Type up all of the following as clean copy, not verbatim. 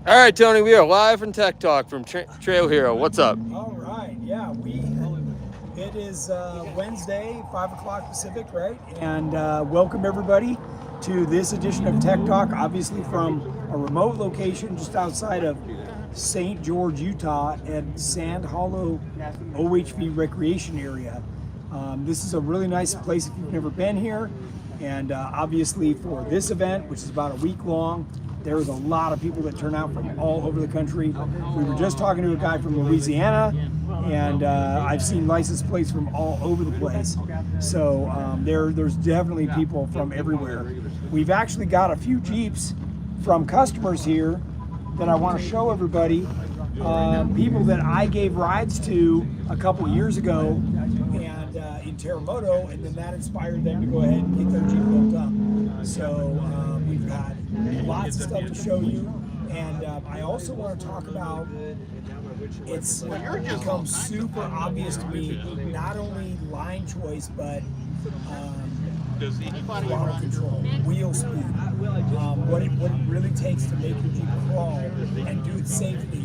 All right, Tony, we are live from Tech Talk from Trail Hero. What's up? All right, yeah, it is Wednesday, 5 o'clock Pacific, right? And welcome everybody to this edition of Tech Talk, obviously from a remote location just outside of St. George, Utah at Sand Hollow OHV Recreation Area. This is a really nice place if you've never been here. And obviously for this event, which is about a week long, there was a lot of people that turn out from all over the country. We were just talking to a guy from Louisiana, and I've seen license plates from all over the place. So there's definitely people from everywhere. We've actually got a few Jeeps from customers here that I want to show everybody. People that I gave rides to a couple years ago and in Terremoto, and then that inspired them to go ahead and get their Jeep built up. So we've got lots of stuff to show you, and I also want to talk about, it's become super obvious to me, not only line choice, but throttle control, wheel speed, what it really takes to make your Jeep crawl and do it safely.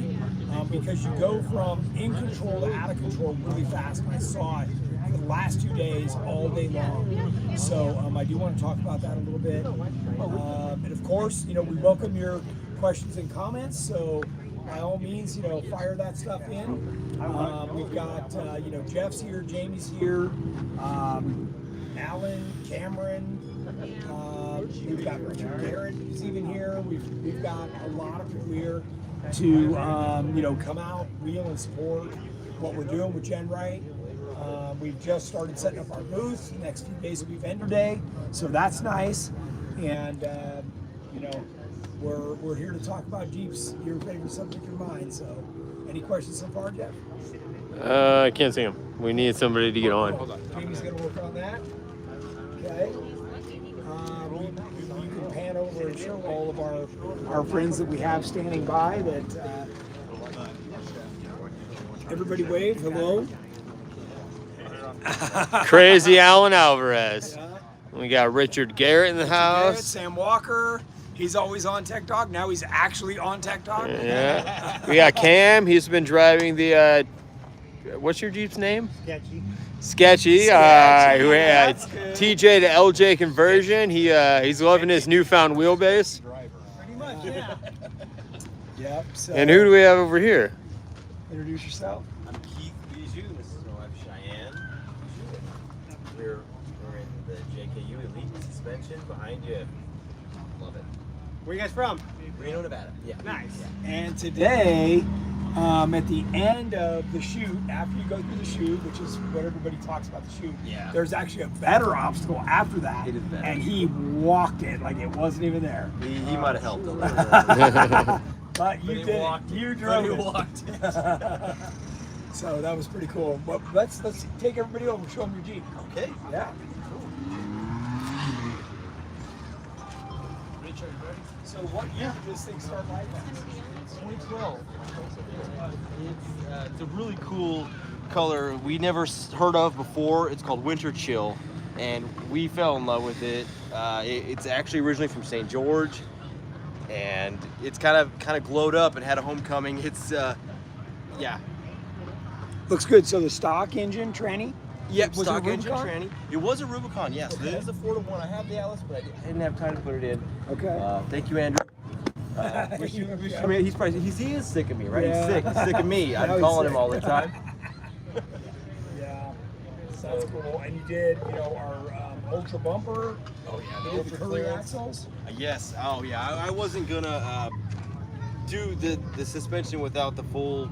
Because you go from in control to out of control really fast, and I saw it for the last 2 days all day long. So I do want to talk about that a little bit. And of course, we welcome your questions and comments. So by all means, fire that stuff in. We've got, Jeff's here, Jamie's here, Alan, Cameron. We've got Richard Garrett who's even here. We've got a lot of people here to come out, wheel and support what we're doing with GenRight. We've just started setting up our booth. The next few days will be vendor day, so that's nice. And we're here to talk about Jeeps, your favorite subject of mine. So, any questions so far, Jeff? I can't see him. We need somebody to get on. Jamie's gonna work on that. Okay. You can pan over and show all of our friends that we have standing by. That everybody wave hello. Crazy Alan Alvarez. We got Richard Garrett in the house. Garrett, Sam Walker. He's always on Tech Talk. Now he's actually on Tech Talk. Yeah. We got Cam. He's been driving the. What's your Jeep's name? Sketchy. Who had TJ to LJ conversion. He's loving his newfound wheelbase. Pretty much, yeah. Yep. So, and who do we have over here? Introduce yourself. I'm Keith Bijou. This is my wife Cheyenne. We're in the JKU Elite suspension behind you. Love it. Where you guys from? Reno, Nevada. Yeah. Nice. Yeah. And today, at the end of the shoot, after you go through the shoot, which is what everybody talks about the shoot, Yeah. there's actually a better obstacle after that. It is better. And he walked it like it wasn't even there. He might have helped a little. But you did. You drove He it. walked it. So that was pretty cool. But let's take everybody over and show them your Jeep. Okay. Yeah. So what year did this thing start life at? 2012. It's a really cool color we never heard of before. It's called Winter Chill, and we fell in love with it. It's actually originally from St. George, and it's kind of glowed up and had a homecoming. It's yeah. Looks good. So the stock engine tranny? Yep, Was it stock a engine Rubicon? tranny. It was a Rubicon, yes. Okay. It is a 4-to-1. I have the Alice, but I didn't have time to put it in. Okay. Thank you, Andrew. He is sick of me, right? Yeah. He's sick of me. Now I'm he's calling sick. him all the time. Yeah. That's cool. And you did, our Ultra Bumper. Oh yeah, You did the Curry axles. Yes. Oh yeah. I wasn't gonna do the suspension without the full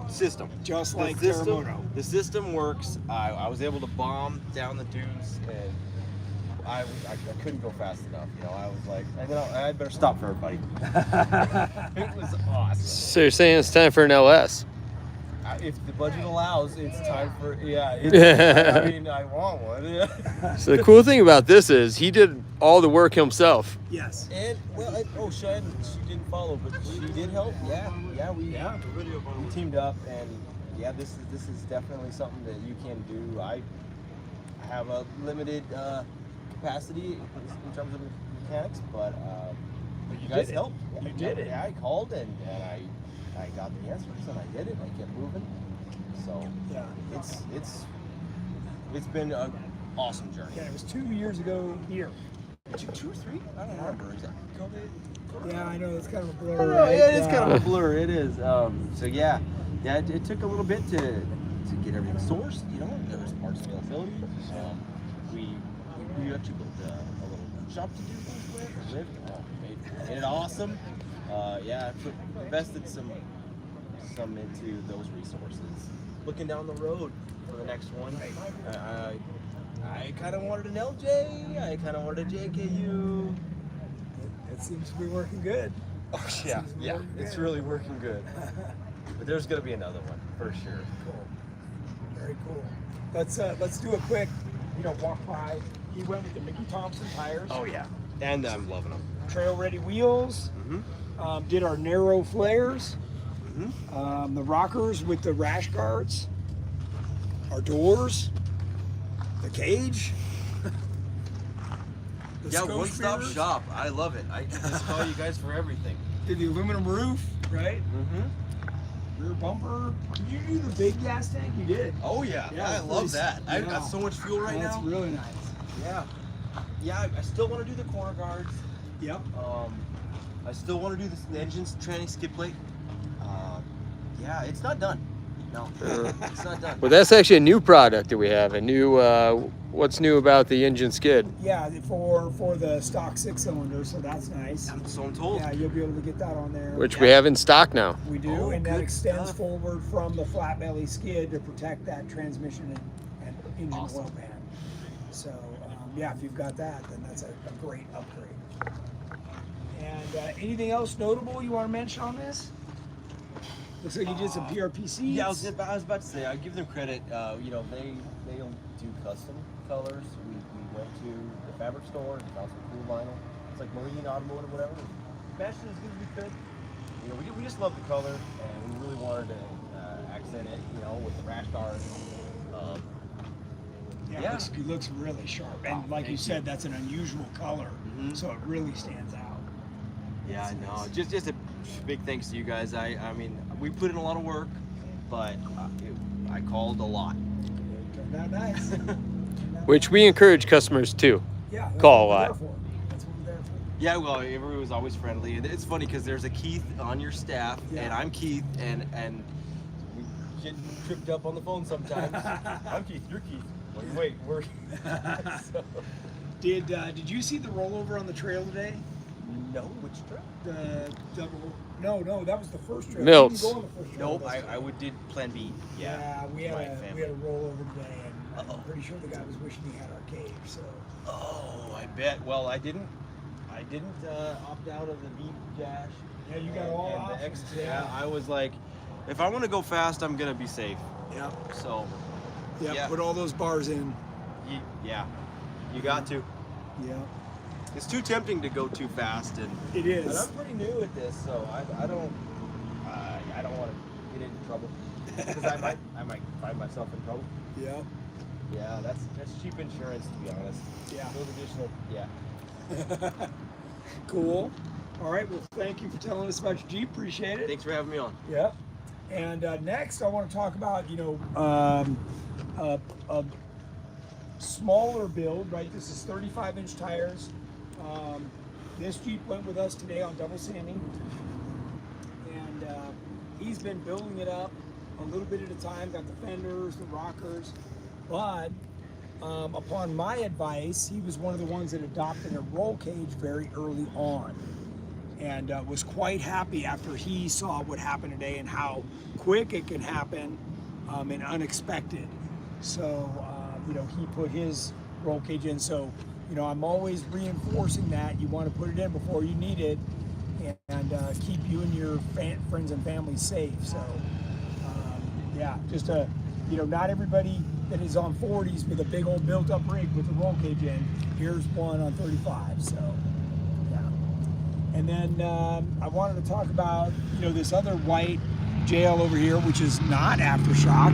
system. Just like the system, Terremoto. the system works. I was able to bomb down the dunes, and I couldn't go fast enough. I was like, I better stop for everybody. It was awesome. So you're saying it's time for an LS? If the budget allows, it's time for I mean, I want one. Yeah. So the cool thing about this is he did all the work himself. Yes. And Cheyenne, she didn't follow, but she did help. We teamed up, and this is definitely something that you can do. I have a limited capacity in terms of mechanics, but But you guys did it. helped. You did it. Yeah, I called and I got the answers and I did it. I kept moving. So Yeah. it's been an awesome journey. Yeah, it was 2 years ago here. 2 or 3? I don't remember exactly. Yeah, I know it's kind of a I blur. don't know, Right? yeah, it is kind of a blur. It is. So yeah, it took a little bit to get everything sourced. You know, there was parts availability. We actually built a little shop to do things with. Live. Made it awesome. Yeah, I invested some into those resources. Looking down the road for the next one, I kind of wanted an LJ. I kind of wanted a JKU. It seems to be working good. Oh yeah, it's really working good. But there's gonna be another one for sure. Cool. Very cool. Let's do a quick, walk by. He went with the Mickey Thompson tires. Oh yeah, and I'm loving them. Trail ready wheels. Mm-hmm. Did our narrow flares. Mm-hmm. The rockers with the rash guards. Our doors. The cage. The Yeah, scope one-stop spears. shop. I love it. I can just call you guys for everything. Did the aluminum roof, right? Mm-hmm. Rear bumper. Did you do the big gas tank? You did. Oh yeah, Yeah, I love that. I've yeah. got so much fuel right That's now. really nice. Yeah. I still want to do the corner guards. Yep. I still want to do the engine's tranny skid plate. Yeah, it's not done. No, it's not done. Well, that's actually a new product that we have. A new, what's new about the engine skid? Yeah, for the stock 6-cylinder, so that's nice. So I'm told. Yeah, you'll be able to get that on there. Which we have in stock now. We do, Oh, and that good extends stuff. forward from the flat belly skid to protect that transmission and engine Awesome. oil pan. So, yeah, if you've got that, then that's a great upgrade. And anything else notable you want to mention on this? Looks like you did some PRP seats. Yeah, I was about to say, I give them credit. They'll do custom colors. We went to the fabric store and found some cool vinyl. It's like marine automotive, whatever. Matched it as good as we could. We just love the color, and we really wanted to accent it, with the rash guard. Yeah, it looks really sharp. And like you said, that's an unusual color, so it really stands out. Yeah, I know. Just a big thanks to you guys. I mean, we put in a lot of work, but I called a lot. Turned out nice. Which we encourage customers to. Yeah, that's Call what a we're lot. there for. That's what we're there for. Yeah, well, everyone was always friendly, and it's funny because there's a Keith on your staff, Yeah. and I'm Keith, and we get tripped up on the phone sometimes. I'm Keith, you're Keith. Wait, we're. So, Did you see the rollover on the trail today? no, which trip? The double. No, that was the first trail. Milts. You didn't go on the first trail. Nope, I did Plan B. Yeah, we had my a family. rollover today, and Uh-oh. I'm pretty sure the guy was wishing he had our cave. So Oh, I bet. Well, I didn't opt out of the V dash. yeah, you got all and the options. yeah, I was like, if I want to go fast, I'm gonna be safe. Yeah. So, Yeah. Yeah. Put all those bars in. you got to. Yeah. It's too tempting to go too fast, and It is. But I'm pretty new at this, so I don't want to get into trouble because I might find myself in trouble. Yeah. Yeah, that's cheap insurance, to be honest. Yeah. No additional. Yeah. Cool. All right. Well, thank you for telling us about your Jeep. Appreciate it. Thanks for having me on. Yeah. And next, I want to talk about a smaller build. Right. This is 35-inch tires. This Jeep went with us today on double sanding, and he's been building it up a little bit at a time. Got the fenders, the rockers, but upon my advice, he was one of the ones that adopted a roll cage very early on, and was quite happy after he saw what happened today and how quick it can happen and unexpected. So he put his roll cage in. So I'm always reinforcing that you want to put it in before you need it, and keep you and your friends and family safe. So just not everybody that is on 40s with a big old built-up rig with the roll cage in. Here's one on 35. So yeah. And then I wanted to talk about this other white JL over here, which is not aftershock.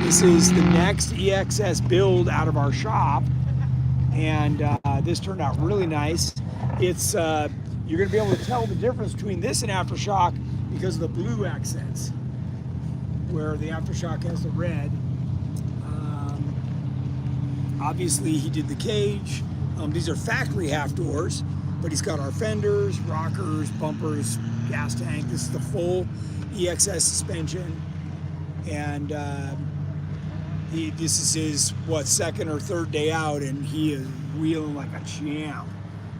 This is the next EXS build out of our shop. And this turned out really nice. It's you're going to be able to tell the difference between this and Aftershock because of the blue accents, where the Aftershock has the red. Obviously, he did the cage. These are factory half doors, but he's got our fenders, rockers, bumpers, gas tank. This is the full EXS suspension, and this is his second or third day out, and he is wheeling like a champ.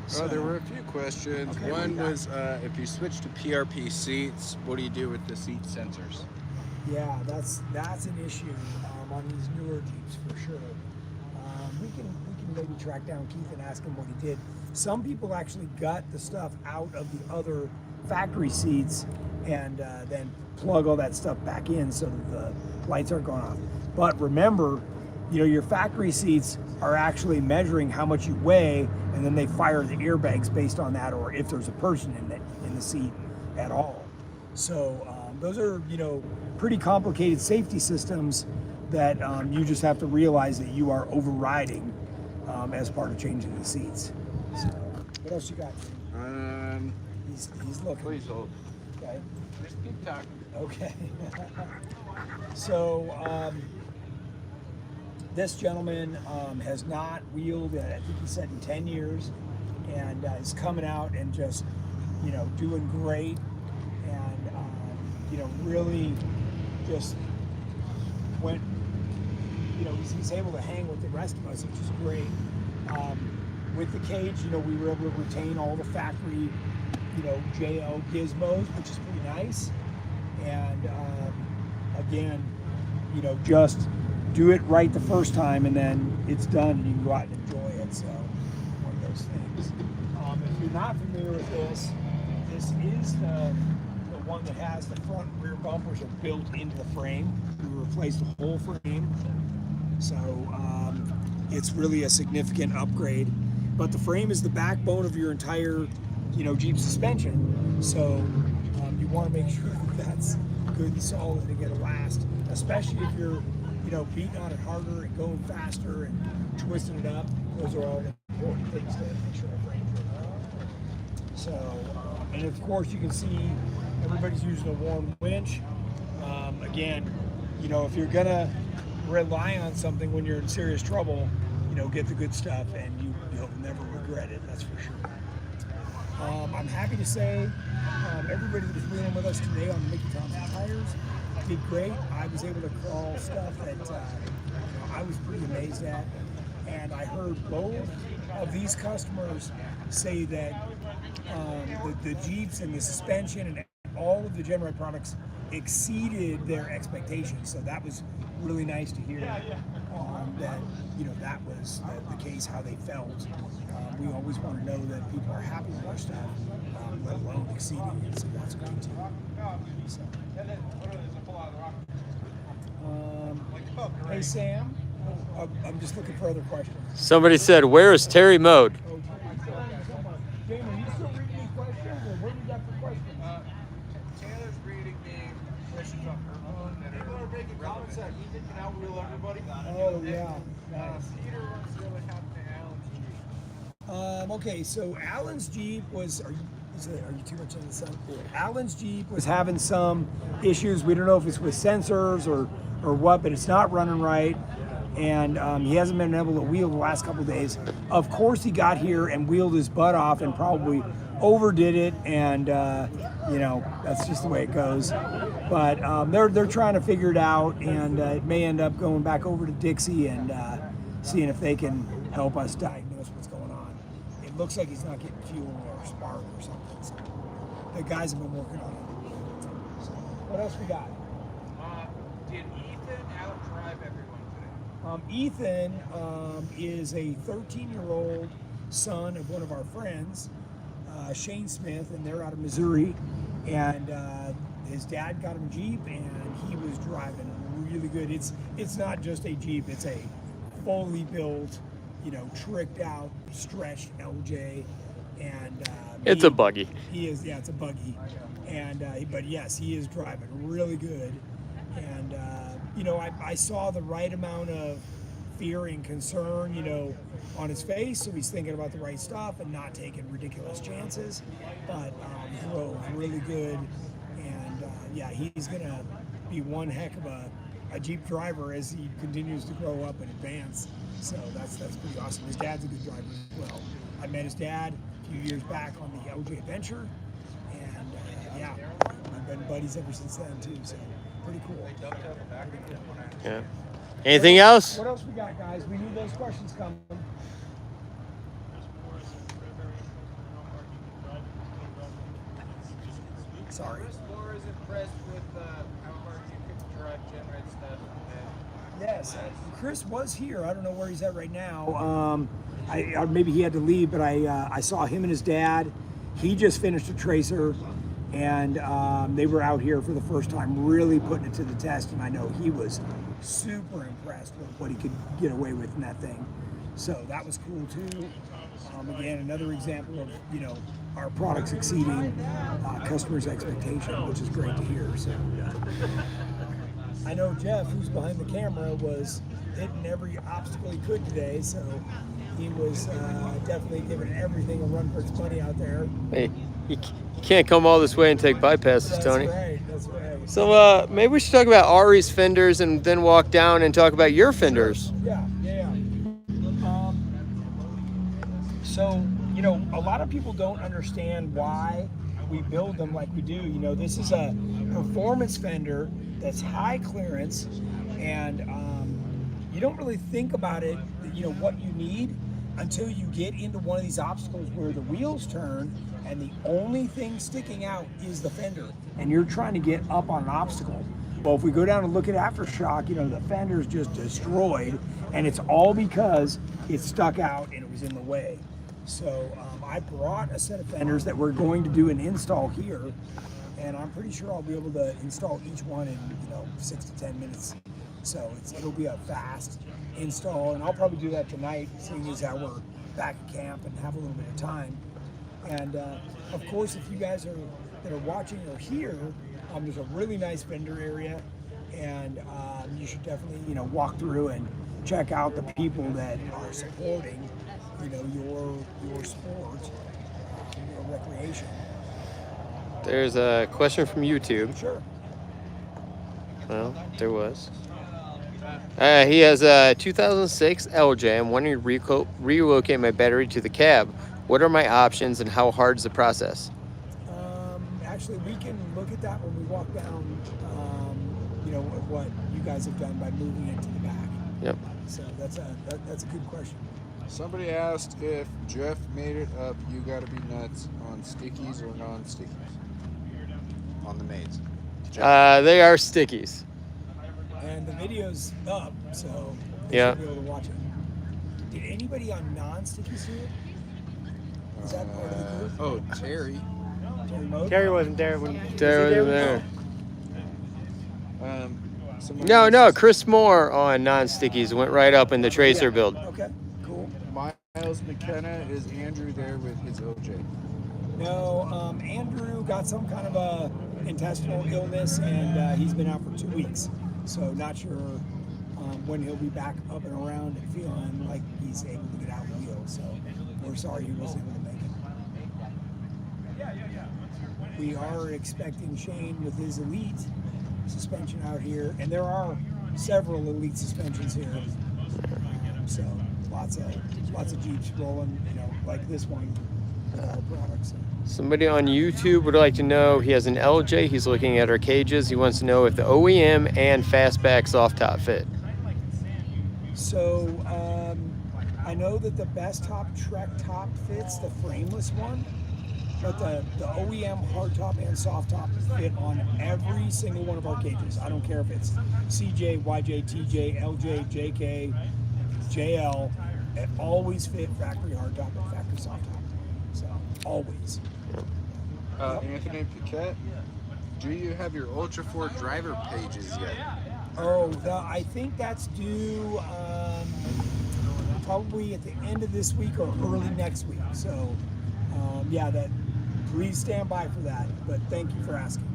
So there were a few questions. Okay, One was if you switch to PRP seats, what do you do with the seat sensors? Yeah, that's an issue on these newer Jeeps for sure. We can maybe track down Keith and ask him what he did. Some people actually got the stuff out of the other factory seats and then plug all that stuff back in so that the lights aren't going off. But remember, your factory seats are actually measuring how much you weigh, and then they fire the airbags based on that, or if there's a person in the seat at all. So those are pretty complicated safety systems that you just have to realize that you are overriding as part of changing the seats. So, what else you got? He's looking. Please hold. Okay. Just keep talking. Okay. So this gentleman has not wheeled, I think he said, in 10 years, and is coming out and just, doing great, and really just went. He's able to hang with the rest of us, which is great. With the cage, we were able to retain all the factory, JL gizmos, which is pretty nice. And again, just do it right the first time, and then it's done, and you can go out and enjoy it. So, one of those things. If you're not familiar with this is the one that has the front and rear bumpers are built into the frame. We replaced the whole frame. So it's really a significant upgrade. But the frame is the backbone of your entire, Jeep suspension. So you want to make sure that that's good and solid and get a last, especially if you're, beating on it harder and going faster and twisting it up. Those are all important things to make sure the frame's good. So, and of course you can see everybody's using a warm winch. Again, if you're gonna rely on something when you're in serious trouble, get the good stuff, and you'll never regret it. That's for sure. I'm happy to say everybody that was wheeling with us today on the Mickey Thompson tires did great. I was able to crawl stuff that I was pretty amazed at, and I heard both of these customers say that the Jeeps and the suspension and all of the GenRight products exceeded their expectations. So that was really nice to hear that that was the case, how they felt. We always want to know that people are happy with our stuff, let alone exceeding it. So that's great too. So, hey Sam, I'm just looking for other questions. Somebody said, "Where is Terry Mode?" Oh, Damon, are you still reading these questions, or what do you got for questions? Taylor's reading me questions on her phone that are making comments that Ethan can outwheel everybody. Oh yeah, nice. Peter wants to know what happened to Alan's Jeep. Okay, so Alan's Jeep was. Are you too much in the sun? Alan's Jeep was having some issues. We don't know if it's with sensors or what, but it's not running right, and he hasn't been able to wheel the last couple of days. Of course, he got here and wheeled his butt off and probably overdid it, and that's just the way it goes. But they're trying to figure it out, and it may end up going back over to Dixie and seeing if they can help us diagnose what's going on. It looks like he's not getting fuel or spark or something. So the guys have been working on it. So what else we got? Did Ethan outdrive everyone today? Ethan is a 13-year-old son of one of our friends, Shane Smith, and they're out of Missouri. And his dad got him a Jeep, and he was driving really good. It's not just a Jeep; it's a fully built, tricked out, stretched LJ, and It's a buggy. He is, yeah, it's a buggy, and but yes, he is driving really good. And I saw the right amount of fear and concern, you know, on his face. So he's thinking about the right stuff and not taking ridiculous chances. But drove really good, and yeah, he's gonna be one heck of a Jeep driver as he continues to grow up and advance. So that's pretty awesome. His dad's a good driver as well. I met his dad a few years back on the LJ Adventure, and yeah, we've been buddies ever since then too. So pretty cool. Yeah. Anything else? What else we got, guys? We knew those questions coming. Sorry. Chris Moore is impressed with how hard you can drive GenRight stuff. Yes, Chris was here. I don't know where he's at right now. Maybe he had to leave, but I saw him and his dad. He just finished a Tracer, and they were out here for the first time, really putting it to the test. And I know he was super impressed with what he could get away with in that thing. So that was cool too. Again, another example of, you know, our products exceeding customers' expectation, which is great to hear. So I know Jeff, who's behind the camera, was hitting every obstacle he could today. So he was definitely giving everything a run for its money out there. Hey, you can't come all this way and take bypasses, That's Tony. right. That's right. So maybe we should talk about Ari's fenders and then walk down and talk about your fenders. Yeah. So, you know, a lot of people don't understand why we build them like we do. You know, this is a performance fender that's high clearance, and you don't really think about it, you know, what you need until you get into one of these obstacles where the wheels turn and the only thing sticking out is the fender, and you're trying to get up on an obstacle. Well, if we go down and look at aftershock, you know, the fender's just destroyed, and it's all because it stuck out and it was in the way. So I brought a set of fenders that we're going to do an install here, and I'm pretty sure I'll be able to install each one in, you know, 6 to 10 minutes. So it'll be a fast install, and I'll probably do that tonight, seeing as how we're back at camp and have a little bit of time. And of course, if you guys that are watching or here, there's a really nice fender area, and you should definitely, you know, walk through and check out the people that are supporting, you know, your sport, your recreation. There's a question from YouTube. Sure. Well, there was. He has a 2006 LJ. I'm wanting to relocate my battery to the cab. What are my options and how hard is the process? Actually, we can look at that when we walk down, you know, what you guys have done by moving it to the back. Yep. So that's a good question. Somebody asked if Jeff made it up, you gotta be nuts on stickies or non-stickies. On the maids. They are stickies. And the video's up, so Yeah. you'll be able to watch it. Did anybody on non-stickies do it? Is that part of the group? Oh, Terry. Terry Moe? Terry wasn't there when There was there. Somebody No, asked- Chris Moore on non-stickies went right up in the Tracer build. Okay, cool. Miles McKenna, is Andrew there with his OJ? No, Andrew got some kind of a intestinal illness, and he's been out for 2 weeks. So not sure when he'll be back up and around and feeling like he's able to get out and wheel. So we're sorry he wasn't able to make it. We are expecting Shane with his Elite suspension out here, and there are several Elite suspensions here. So lots of Jeeps rolling, you know, like this one with our products. Somebody on YouTube would like to know, he has an LJ, he's looking at our cages. He wants to know if the OEM and fastback soft top fit. So I know that the best top Trek top fits the frameless one, but the OEM hard top and soft top fit on every single one of our cages. I don't care if it's CJ, YJ, TJ, LJ, JK, JL, it always fit factory hard top and factory soft top. So always. Anthony Piquette, do you have your Ultra 4 driver pages yet? Oh, I think that's due probably at the end of this week or early next week. So, yeah, please stand by for that. But thank you for asking.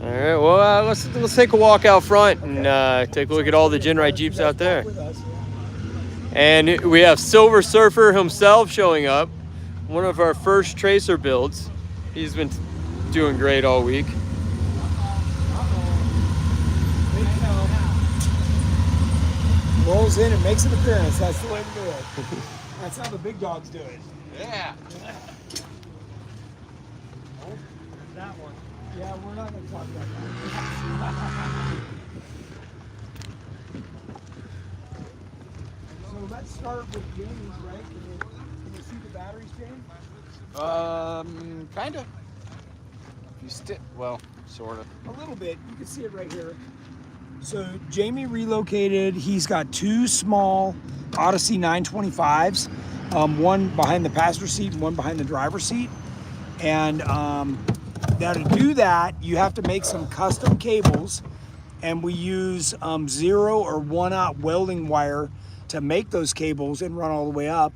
All right, well, let's take a walk out front and take a look at all the GenRight Jeeps out there. With us, yeah. And we have Silver Surfer himself showing up, one of our first tracer builds. He's been doing great all week. Rolls in and makes an appearance. That's the way to do it. That's how the big dogs do it. Yeah. That one. Yeah, we're not going to talk about that. So let's start with Jamie's, right? Can you see the batteries, James? Kind of. Well, sort of. A little bit. You can see it right here. So Jamie relocated. He's got two small Odyssey 925s, one behind the passenger seat and one behind the driver's seat. And now to do that, you have to make some custom cables, and we use 0 or 1/0 welding wire to make those cables and run all the way up.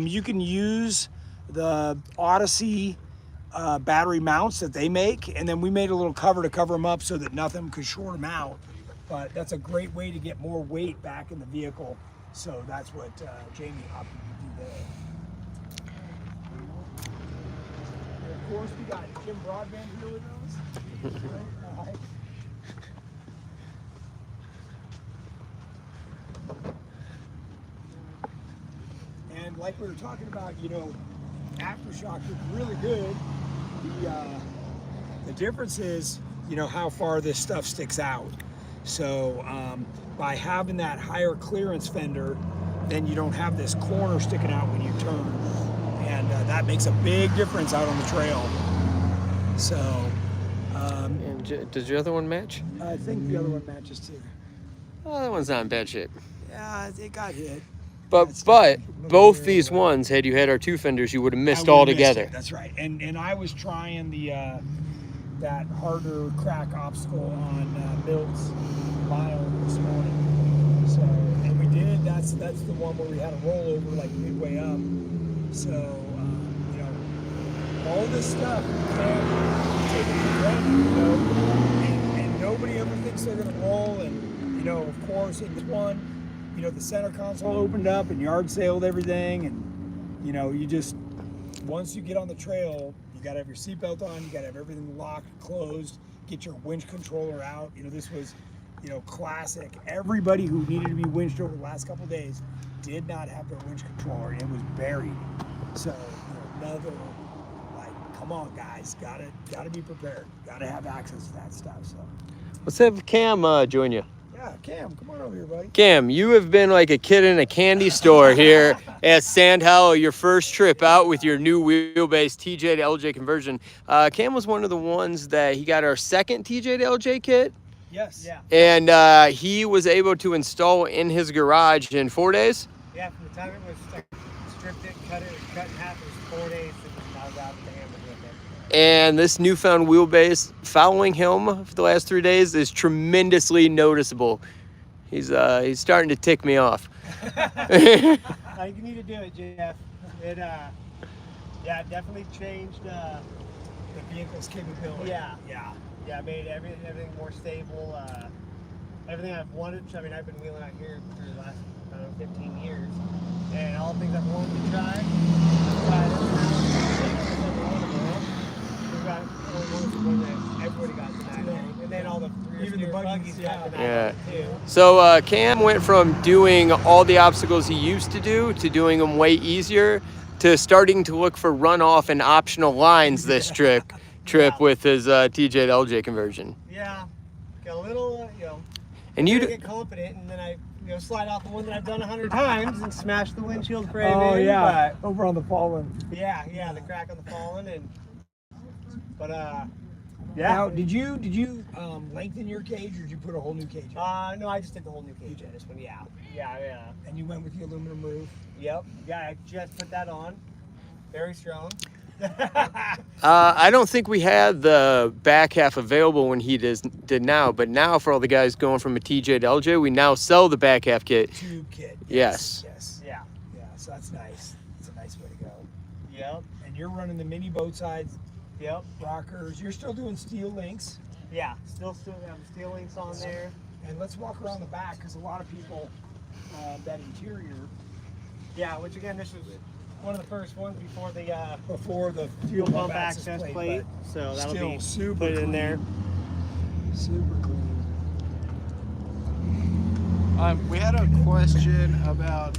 You can use the Odyssey battery mounts that they make, and then we made a little cover to cover them up so that nothing could short them out. But that's a great way to get more weight back in the vehicle. So that's what Jamie opted to do there. And of course, we got Jim Broadband here with us. Right. And like we were talking about, you know, aftershock is really good. The difference is, you know, how far this stuff sticks out. So by having that higher clearance fender, then you don't have this corner sticking out when you turn. And that makes a big difference out on the trail. So. And does your other one match? I think the other one matches too. Oh, that one's not in bad shape. Yeah, it got hit. But both these ones, had you had our two fenders, you would have missed altogether. That's right. And I was trying the that harder crack obstacle on Milt's mile this morning. So, and we did. That's the one where we had a rollover like midway up. So, you know, all this stuff you can't take it for granted, you know, and nobody ever thinks they're gonna roll. And you know, of course, in this one, you know, the center console opened up and yard sailed everything, and you know, you just once you get on the trail, you got to have your seatbelt on, you got to have everything locked, closed, get your winch controller out. You know, this was, you know, classic. Everybody who needed to be winched over the last couple of days did not have their winch controller. It was buried. So, you know, another, like, come on, guys, gotta be prepared. Gotta have access to that stuff. So, Let's have Cam join you. yeah, Cam, come on over here, buddy. Cam, you have been like a kid in a candy store here at Sand Hollow, your first trip out with your new wheelbase TJ to LJ conversion. Cam was one of the ones that he got our second TJ to LJ kit, Yes. Yeah. and he was able to install in his garage in 4 days. Yeah, from the time it was stripped it, cut in half, it was 4 days, and I was out with the hammer with it. And this newfound wheelbase following him for the last 3 days is tremendously noticeable. He's starting to tick me off. I think you need to do it, Jeff. It yeah, it definitely changed. The vehicle's capability. Yeah. Yeah. Yeah, made everything more stable. Everything I've wanted. I mean, I've been wheeling out here for the last 15 years, and all the things I've wanted to try, I've tried it. We've got one that everybody got tonight, and then all the Even the buggies, got tonight Yeah. too. So Cam went from doing all the obstacles he used to do to doing them way easier to starting to look for runoff and optional lines this trip with his TJ to LJ conversion. Yeah, got a little, you know. And I you get confident, and then I slide off the one that I've done 100 times and smash the windshield frame Oh in. yeah. Over on the fallen. But yeah, the crack on the fallen, but Now, did you lengthen your cage, or did you put a whole new cage in? no, I just did the whole new cage on this one. Yeah. And you went with the aluminum roof? Yep. Yeah, I just put that on. Very strong. I don't think we had the back half available when he did now, but now for all the guys going from a TJ to LJ, we now sell the back half kit. Tube kit. Yes. Yeah. Yeah, so that's nice. It's a nice way to go. Yep. And you're running the mini boat sides, Yep. rockers. You're still doing steel links. Yeah, still have steel links on there. And let's walk around the back because a lot of people, that interior, Yeah, which again, this was one of the first ones before the before the fuel pump access plate. So that'll still be super put in there. Super clean. We had a question about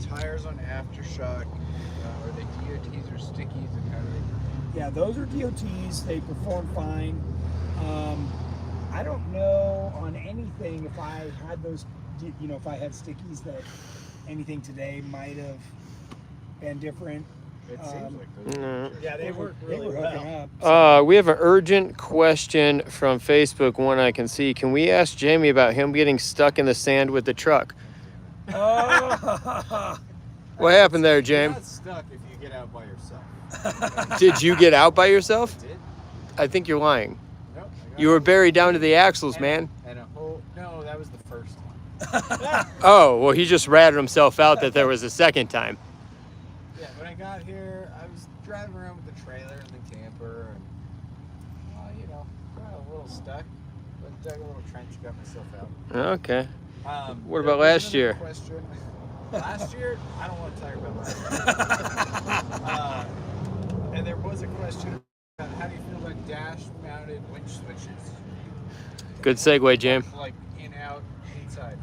tires on aftershock. Are they DOTs or stickies, and how do they? Yeah, those are DOTs. They perform fine. I don't know on anything if I had those, if I had stickies that anything today might have been different. It seems like those. No. Yeah, they work They really were hooking well. up. So- We have an urgent question from Facebook, one I can see. Can we ask Jamie about him getting stuck in the sand with the truck? Oh. What happened there, You're James? not stuck if you get out by yourself. Did you get out by yourself? Did? I think you're lying. Nope. I got You were out. buried down to the axles, man. And a whole. No, that was the first time. Oh, well, he just ratted himself out that there was a second time. Yeah, when I got here, I was driving around with the trailer and the camper, and got a little stuck, but dug a little trench, got myself out. Okay. What there about was last another year? Question. Last year, I don't want to talk about last year. And there was a question about how do you feel about dash-mounted winch switches, Good segue, Jim. like in, out, inside.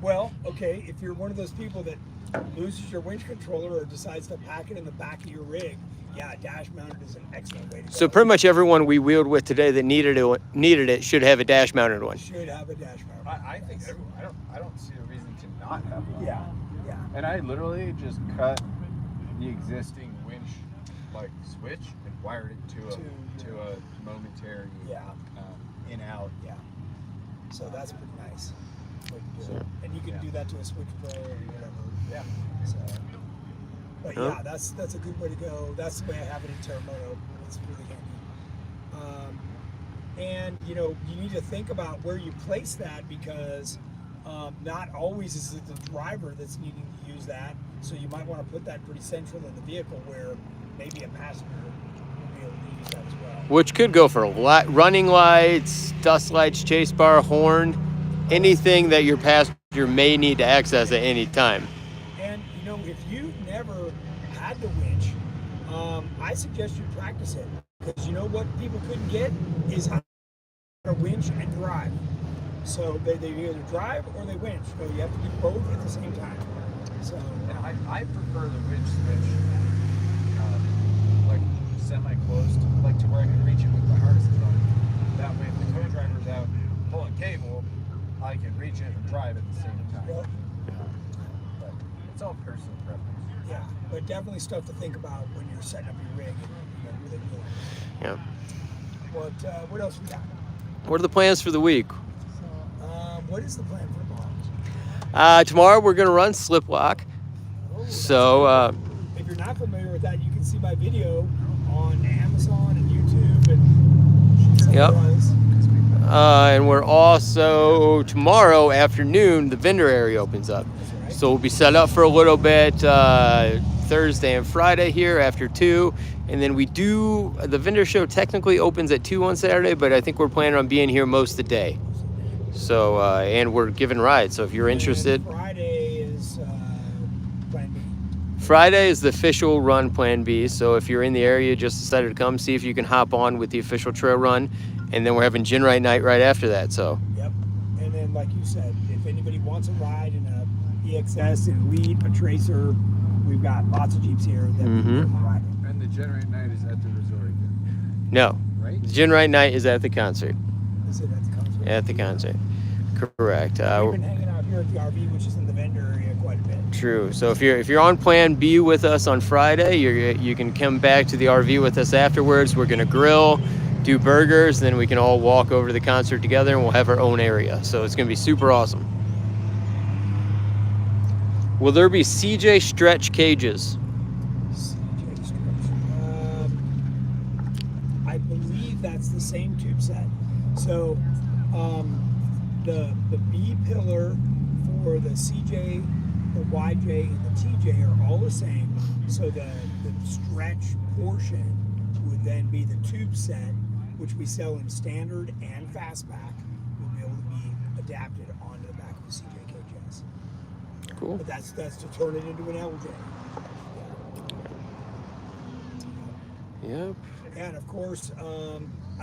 Well, okay, if you're one of those people that loses your winch controller or decides to pack it in the back of your rig, yeah, dash mounted is an excellent way to go. So pretty much everyone we wheeled with today that needed it should have a dash mounted one. should have a dash mounted. I think everyone, I don't see a reason to not have one. Yeah, yeah. And I literally just cut the existing winch like switch and wired it to a momentary Yeah. in out. Yeah. So that's pretty nice. Way to do it. And you can do that to a Switch Pro or whatever. Yeah. So, but Huh? yeah, that's a good way to go. That's the way I have it in Terramoto. It's really handy. And you need to think about where you place that because not always is it the driver that's needing to use that. So you might want to put that pretty central in the vehicle where maybe a passenger will be able to use that as well. Which could go for running lights, dust lights, chase bar, horn, anything that your passenger may need to access at any time. And if you've never had the winch, I suggest you practice it because what people couldn't get is how to winch and drive. So they either drive or they winch. So you have to do both at the same time. So And I prefer the winch switch, like semi-closed, like to where I can reach it with my harnesses on. That way, if the co-driver's out pulling cable, I can reach it and drive at the same time. well, But it's all personal preference. yeah, but definitely stuff to think about when you're setting up your rig and really doing it. Yeah. What else we got? What are the plans for the week? What is the plan for tomorrow? Tomorrow we're gonna run slip lock. So If you're not familiar with that, you can see my video on Amazon and YouTube and Yep. others. and we're also tomorrow afternoon the vendor area opens up. That's right. So we'll be set up for a little bit Thursday and Friday here after 2. And then the vendor show technically opens at 2 on Saturday, but I think we're planning on being here most of the day. So, and we're giving rides. So if you're interested, And Friday is Plan B. Friday is the official run Plan B. So if you're in the area, just decided to come, see if you can hop on with the official trail run. And then we're having GenRight night right after that. So Yep. And then, like you said, if anybody wants a ride in a EXS, an Elite, a Tracer, we've got lots of Jeeps here that we can ride in. And the GenRight night is at the resort again, no, right? GenRight night is at the concert. Is it at the concert? At the concert. Correct. We've been hanging out here at the RV, which is in the vendor area quite a bit. True. So if you're on Plan B with us on Friday, you can come back to the RV with us afterwards. We're gonna grill, do burgers, then we can all walk over to the concert together, and we'll have our own area. So it's gonna be super awesome. Will there be CJ stretch cages? CJ Stretch. I believe that's the same tube set. So the B pillar for the CJ, the YJ, and the TJ are all the same. So the stretch portion would then be the tube set, which we sell in standard and fastback, will be able to be adapted onto the back of the CJKJS. Cool. But that's to turn it into an LJ. Yep. And of course, I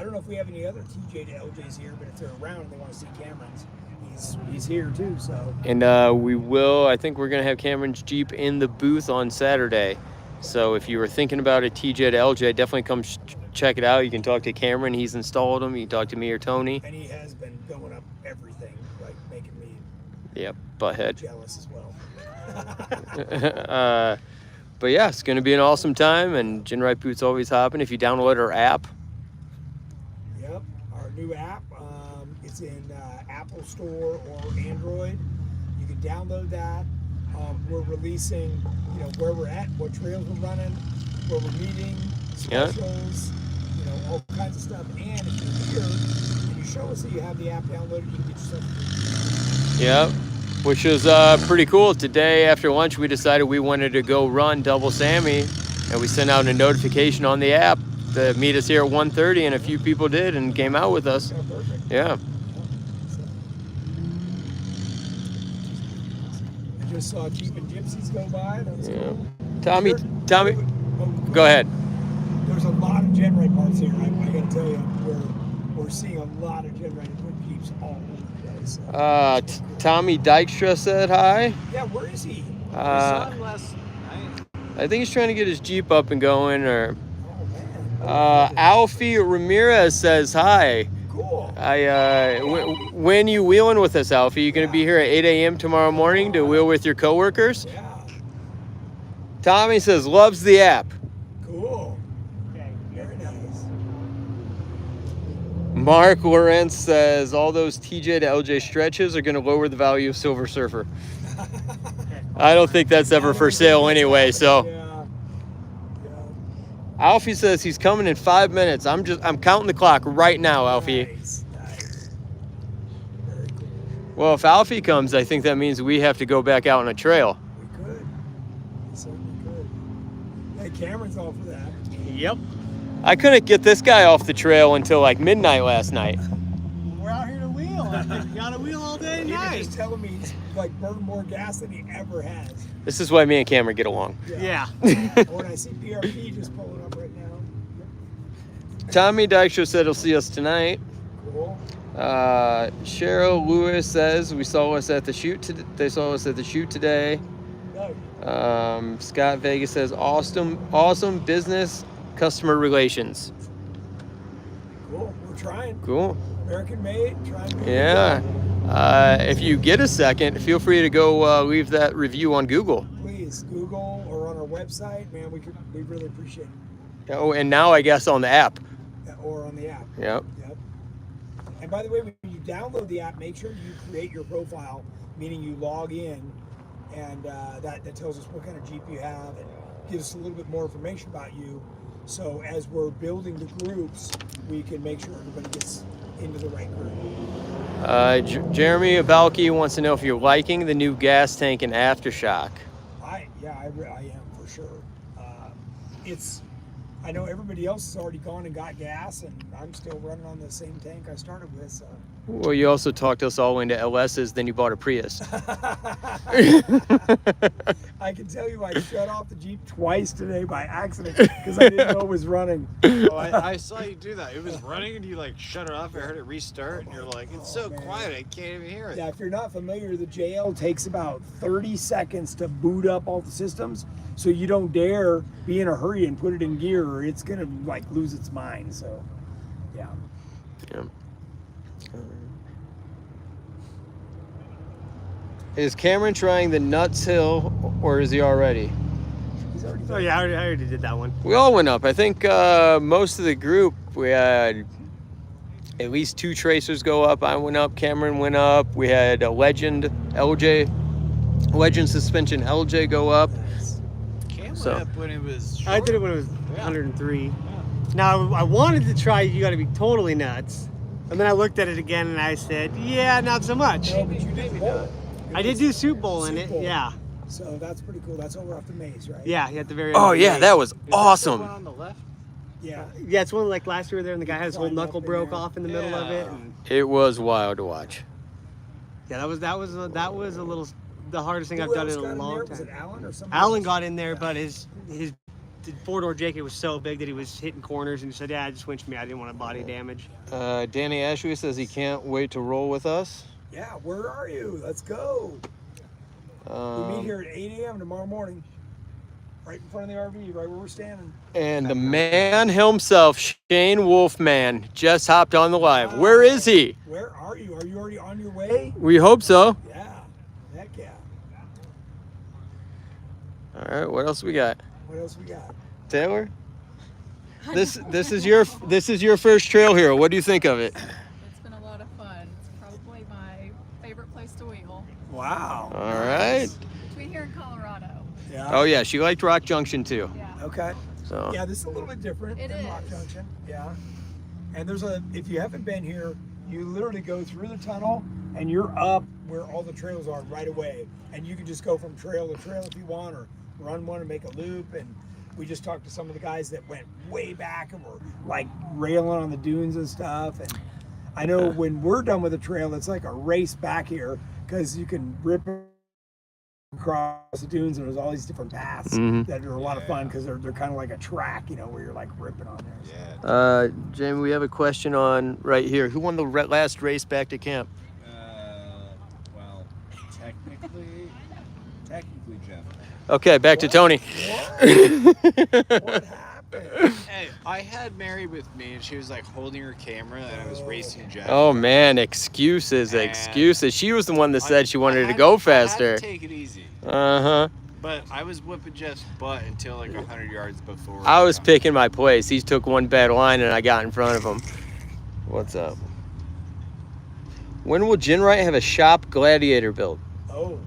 don't know if we have any other TJ to LJs here, but if they're around and they want to see Cameron's, he's here too. So. And we will. I think we're gonna have Cameron's Jeep in the booth on Saturday. So if you were thinking about a TJ to LJ, definitely come check it out. You can talk to Cameron. He's installed them. You can talk to me or Tony. And he has been going up everything, like making me butthead. jealous as well. But yeah, it's going to be an awesome time, and GenRight Booth's always hopping. If you download our app, Yep, our new app. It's in Apple Store or Android. You can download that. We're releasing, where we're at, what trails we're running, where we're meeting, specials, all kinds of stuff. And if you're here and you show us that you have the app downloaded, you can get yourself free. yep, which is pretty cool. Today after lunch, we decided we wanted to go run Double Sammy, and we sent out a notification on the app to meet us here at 1:30, and a few people did and came out with us. Yeah, perfect. Yeah. I just saw Jeep and Gypsies go by. That's cool. Tommy, Oh, go ahead. There's a lot of GenRight parts here. I got to tell you, we're seeing a lot of GenRight equipped Jeeps all over the place. Tommy Dykstra said hi. Yeah, where is he? Last night. I think he's trying to get his Jeep up and going. Or Oh man. Alfie Ramirez says hi. Cool. When you wheeling with us, Alfie? You gonna be here at 8 a.m. tomorrow morning to wheel with your coworkers? Yeah. Tommy says loves the app. Cool. Okay. Very nice. Mark Lorenz says all those TJ to LJ stretches are gonna lower the value of Silver Surfer. I don't think that's ever for sale anyway. So Yeah. Alfie says he's coming in 5 minutes. I'm counting the clock right now, Alfie. Nice. Nice. Very cool. Well, if Alfie comes, I think that means we have to go back out on a trail. We could. We certainly could. Hey, Cameron's all for that. Yep. I couldn't get this guy off the trail until like midnight last night. We're out here to wheel. You gotta wheel all day and He was night. just telling me he's like burned more gas than he ever has. This is why me and Cameron get along. Yeah. When I see BRP just pulling up right now. Tommy Dykstra said he'll see us tonight. Cool. Cheryl Lewis says we saw us at the shoot. They saw us at the shoot today. No. Scott Vegas says awesome business customer relations. Cool. We're trying. Cool. American made. Trying to. Yeah. If you get a second, feel free to go leave that review on Google. Please Google or on our website, man. We really appreciate it. Oh, and now I guess on the app. Or on the app. Yep. Yep. And by the way, when you download the app, make sure you create your profile, meaning you log in, and that tells us what kind of Jeep you have and gives us a little bit more information about you. So as we're building the groups, we can make sure everybody gets into the right group. Jeremy Abalki wants to know if you're liking the new gas tank and aftershock. I am for sure. I know everybody else has already gone and got gas, and I'm still running on the same tank I started with. So. Well, you also talked us all into LS's, then you bought a Prius. I can tell you I shut off the Jeep twice today by accident because I didn't know it was running. Oh, I saw you do that. It was running and you like shut it off. I heard it restart and you're like, it's so man. quiet I can't even hear it. Yeah, if you're not familiar, the JL takes about 30 seconds to boot up all the systems, so you don't dare be in a hurry and put it in gear or it's gonna like lose its mind. So, yeah. Yeah. Is Cameron trying the Nuts Hill, or is he already? He's already Oh yeah, I already did that one. We all went up. I think most of the group, we had at least 2 tracers go up. I went up, Cameron went up. We had a Legend suspension LJ go up. Cam So- went up when it was short. I did it when it was 103. Now I wanted to try You Gotta Be Totally Nuts, and then I looked at it again and I said, yeah, not so much. No, but you did bowl. I did do Soup Bowl in it. Soup Bowl. Yeah. So that's pretty cool. That's over off the maze, right? Yeah, at the very Oh end. yeah, that was Is that the awesome. one on the left? Yeah. Yeah, it's one like last year there, and the guy had his whole Climbed up knuckle in broke there. off in the middle of it. And, It was wild to watch. yeah, that was a little the hardest thing I've Who done else in got a in there? long Was it time. Alan or somebody Alan else? got in there, but his four-door JK was so big that he was hitting corners, and he said, "Yeah, just winch me. I didn't want body damage." Danny Ashley says he can't wait to roll with us. Yeah, where are you? Let's go. We meet here at 8 a.m. tomorrow morning, right in front of the RV, right where we're standing. And the man himself, Shane Wolfman, just hopped on the live. Where is he? Where are you? Are you already on your way? We hope so. Yeah, heck yeah. All right, what else we got? What else we got? Taylor? This is your first trail hero. What do you think of it? It's been a lot of fun. It's probably my favorite place to wheel. Wow. All right. Between here and Colorado. Yeah. Oh yeah, she liked Rock Junction too. Yeah. Okay. So Yeah, this is a little bit different It than is. Rock Junction. Yeah. And if you haven't been here, you literally go through the tunnel and you're up where all the trails are right away. And you can just go from trail to trail if you want, or run one and make a loop. And we just talked to some of the guys that went way back and were like railing on the dunes and stuff. And I know when we're done with the trail, it's like a race back here because you can rip across the dunes, and there's all these different paths that are a lot of fun because they're kind of like a track, you know, where you're like ripping on there. Yeah. Jamie, we have a question on right here. Who won the last race back to camp? Well, technically Jeff. Okay, back to Tony. What happened? Hey, I had Mary with me, and she was like holding her camera, and I was racing Jeff. Oh man, excuses. She was the one that said she wanted to go I had faster. to take it easy. Uh-huh. But I was whipping Jeff's butt until like 100 yards before. I was picking my place. He took one bad line and I got in front of him. What's up? When will GenRight have a shop gladiator build? Oh,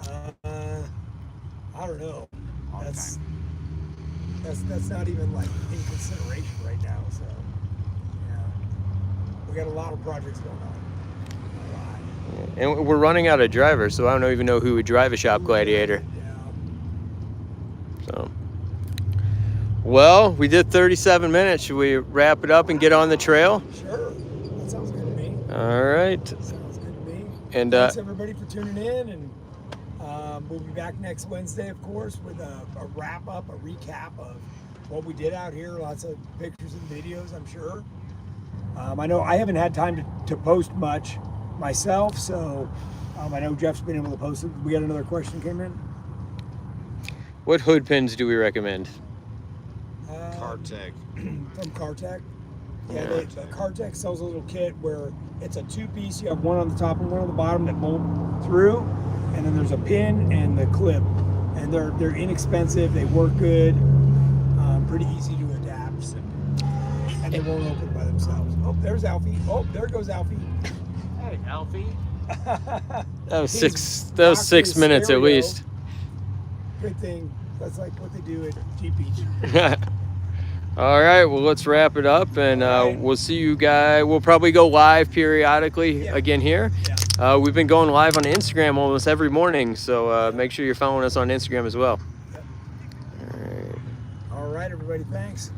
I don't know. That's not even like in consideration right now. So yeah, we got a lot of projects going on. A lot. And we're running out of drivers, so I don't even know who would drive a shop gladiator. Yeah. So, well, we did 37 minutes. Should we wrap it up and get on the trail? Sure. That sounds good to me. All right. Sounds good to me. And Thanks everybody for tuning in, and we'll be back next Wednesday, of course, with a wrap up, a recap of what we did out here. Lots of pictures and videos, I'm sure. I know I haven't had time to post much myself, so I know Jeff's been able to post it. We got another question came in. what hood pins do we recommend? Cartech. From Cartech. Yeah, Cartech sells a little kit where it's a two-piece. You have one on the top and one on the bottom that bolt through, and then there's a pin and the clip. And they're inexpensive. They work good. Pretty easy to adapt, and they won't open by themselves. Oh, there's Alfie. Oh, there goes Alfie. Hey, Alfie. That was He's six. That was rocking 6 his minutes at stereo. least. Good thing. That's like what they do at GP. All right. Well, let's wrap it up, and right. we'll see you guys. We'll probably go live periodically again here. Yeah. We've been going live on Instagram almost every morning, so make sure you're following us on Instagram as well. All right, everybody. Thanks.